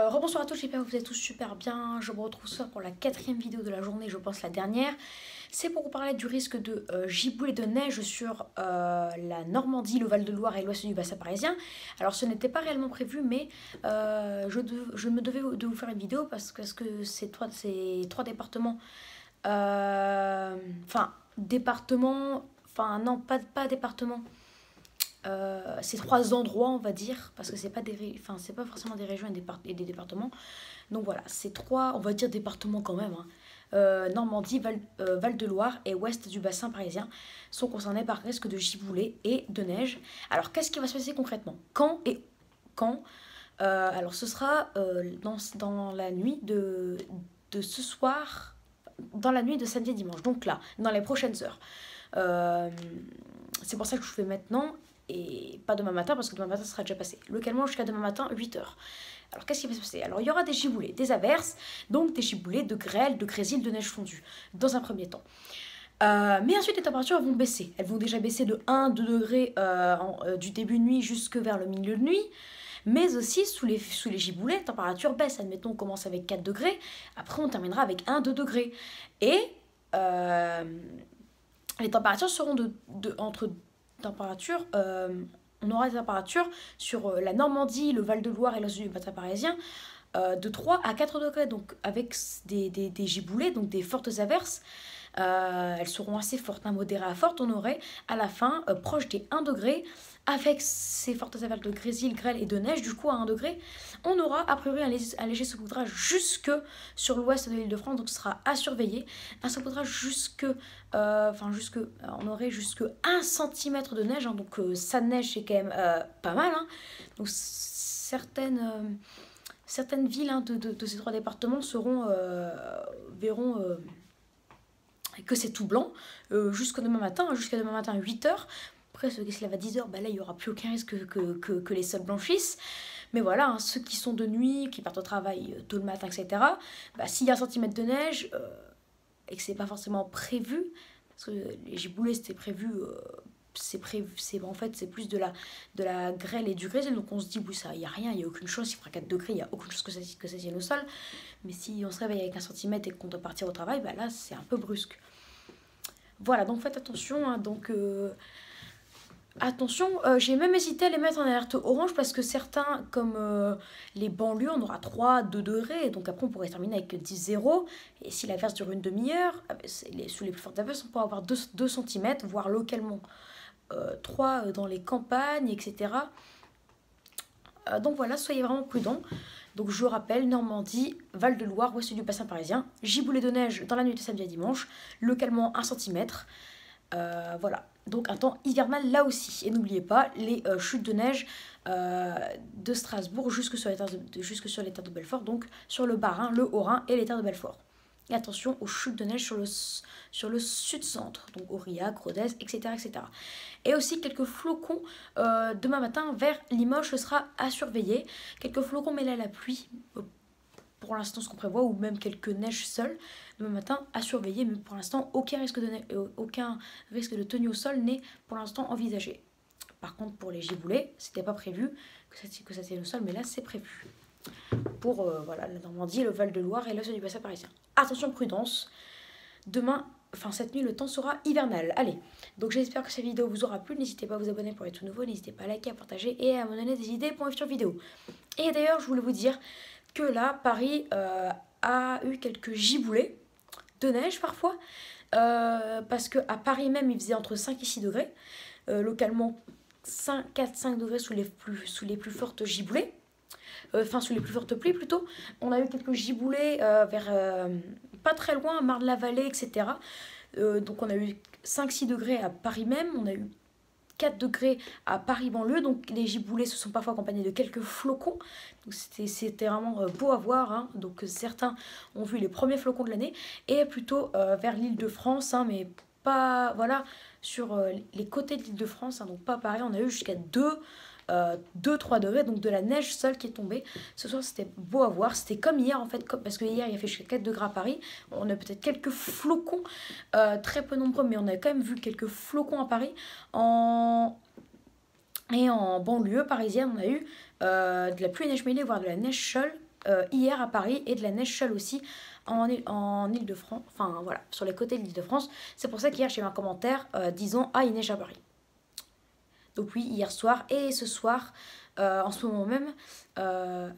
Rebonsoir à tous, j'espère que vous êtes tous super bien. Je me retrouve ce soir pour la 4e vidéo de la journée, je pense la dernière. C'est pour vous parler du risque de giboulée de neige sur la Normandie, le Val-de-Loire et l'ouest du bassin parisien. Alors ce n'était pas réellement prévu, mais je me devais de vous faire une vidéo parce que ces trois départements, non, pas départements. Ces trois endroits, on va dire, parce que c'est pas forcément des régions et des départements. Donc voilà, ces trois, on va dire départements quand même, hein. Normandie, Val-de-Loire et ouest du bassin parisien sont concernés par risque de giboulée et de neige. Alors qu'est-ce qui va se passer concrètement? Quand Alors ce sera dans la nuit de ce soir, dans la nuit de samedi à dimanche, donc là, dans les prochaines heures. C'est pour ça que je fais maintenant et pas demain matin, parce que demain matin ça sera déjà passé. Localement jusqu'à demain matin, 8h. Alors qu'est-ce qui va se passer? Alors il y aura des giboulées, des averses, donc des giboulées, de grêle, de grésil, de neige fondue, dans un premier temps. Mais ensuite les températures vont baisser. Elles vont déjà baisser de 1-2 degrés du début de nuit jusque vers le milieu de nuit. Mais aussi sous les giboulées, la température baisse. Admettons on commence avec 4 degrés, après on terminera avec 1-2 degrés. Et les températures seront entre températures, on aura des températures sur la Normandie, le Val-de-Loire et l'ouest du bassin parisien de 3 à 4 degrés, donc avec des giboulées, donc des fortes averses. Elles seront assez fortes, modérées à fortes. On aurait à la fin proche des 1 degré avec ces fortes averses de grésil, grêle et de neige. Du coup à 1 degré on aura a priori un léger saupoudrage jusque sur l'ouest de l'île de France, donc ce sera à surveiller. Un saupoudrage on aurait jusque 1 cm de neige, hein, donc ça neige c'est quand même pas mal, hein. Donc certaines villes, hein, de ces trois départements verront que c'est tout blanc jusqu'à demain matin 8h. Après ceux qui se lèvent à 10h, bah là il n'y aura plus aucun risque que les sols blanchissent. Mais voilà, hein, ceux qui sont de nuit, qui partent au travail tôt le matin, etc., bah, s'il y a 1 cm de neige et que c'est pas forcément prévu, parce que les giboulées c'était prévu, en fait c'est plus de la grêle et du grésil, donc on se dit oui, ça, il n'y a rien, il n'y a aucune chance, il fera 4 degrés, il n'y a aucune chose que ça tienne au sol. Mais si on se réveille avec 1 cm et qu'on doit partir au travail, bah là c'est un peu brusque. Voilà, donc faites attention, hein, attention, j'ai même hésité à les mettre en alerte orange parce que certains, comme les banlieues, on aura 3-2 degrés, donc après on pourrait terminer avec 10-0. Et si l'averse dure une demi-heure, sous les plus fortes averses, on pourrait avoir 2 cm, voire localement 3 dans les campagnes, etc. Donc voilà, soyez vraiment prudents. Donc je rappelle, Normandie, Val-de-Loire, ouest du bassin parisien, giboulée de neige dans la nuit de samedi à dimanche, localement 1 cm. Voilà, donc un temps hivernal là aussi. Et n'oubliez pas les chutes de neige de Strasbourg jusque sur les terres de Belfort, donc sur le Bas-Rhin, le Haut-Rhin et les terres de Belfort. Et attention aux chutes de neige sur le sud-centre, donc Aurillac, Rodez, etc., etc. Et aussi quelques flocons demain matin vers Limoges, ce sera à surveiller. Quelques flocons mêlés à la pluie, pour l'instant ce qu'on prévoit, ou même quelques neiges seules demain matin à surveiller, mais pour l'instant aucun risque de tenue au sol n'est pour l'instant envisagé. Par contre pour les giboulées, c'était pas prévu que ça tienne au sol, mais là c'est prévu. Pour voilà, la Normandie, le Val-de-Loire et l'ouest du bassin parisien. Attention, prudence. Demain, cette nuit, le temps sera hivernal. Allez, donc j'espère que cette vidéo vous aura plu. N'hésitez pas à vous abonner pour être tout nouveau. N'hésitez pas à liker, à partager et à me donner des idées pour une future vidéo. Et d'ailleurs, je voulais vous dire que là, Paris a eu quelques giboulées de neige parfois. Parce qu'à Paris même, il faisait entre 5 et 6 degrés. Localement, 4-5 degrés sous les plus fortes giboulées. Sous les plus fortes pluies plutôt. On a eu quelques giboulées vers pas très loin, Marne-la-Vallée, etc. Donc on a eu 5-6 degrés à Paris même, on a eu 4 degrés à Paris-Banlieue, donc les giboulées se sont parfois accompagnées de quelques flocons. Donc c'était vraiment beau à voir, hein. Donc certains ont vu les premiers flocons de l'année, et plutôt vers l'Île-de-France, hein, mais pas, voilà, sur les côtés de l'Île-de-France, hein, donc pas pareil, on a eu jusqu'à 2-3 degrés, donc de la neige seule qui est tombée. Ce soir c'était beau à voir, c'était comme hier en fait, parce que hier il a fait jusqu'à 4 degrés à Paris. On a peut-être quelques flocons, très peu nombreux, mais on a quand même vu quelques flocons à Paris. Et en banlieue parisienne, on a eu de la pluie et neige mêlée, voire de la neige seule hier à Paris et de la neige seule aussi en Île-de-France, enfin voilà, sur les côtés de l'Île-de-France. C'est pour ça qu'hier j'ai eu un commentaire disant « Ah, il neige à Paris ». Donc oui, hier soir et ce soir, en ce moment même,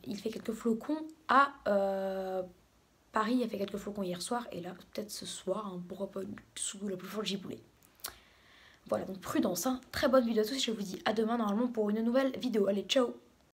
il fait quelques flocons à Paris. Il a fait quelques flocons hier soir et là, peut-être ce soir, hein, pourquoi pas sous la plus forte giboulée. Voilà, donc prudence, hein. Très bonne vidéo à tous et je vous dis à demain normalement pour une nouvelle vidéo. Allez, ciao!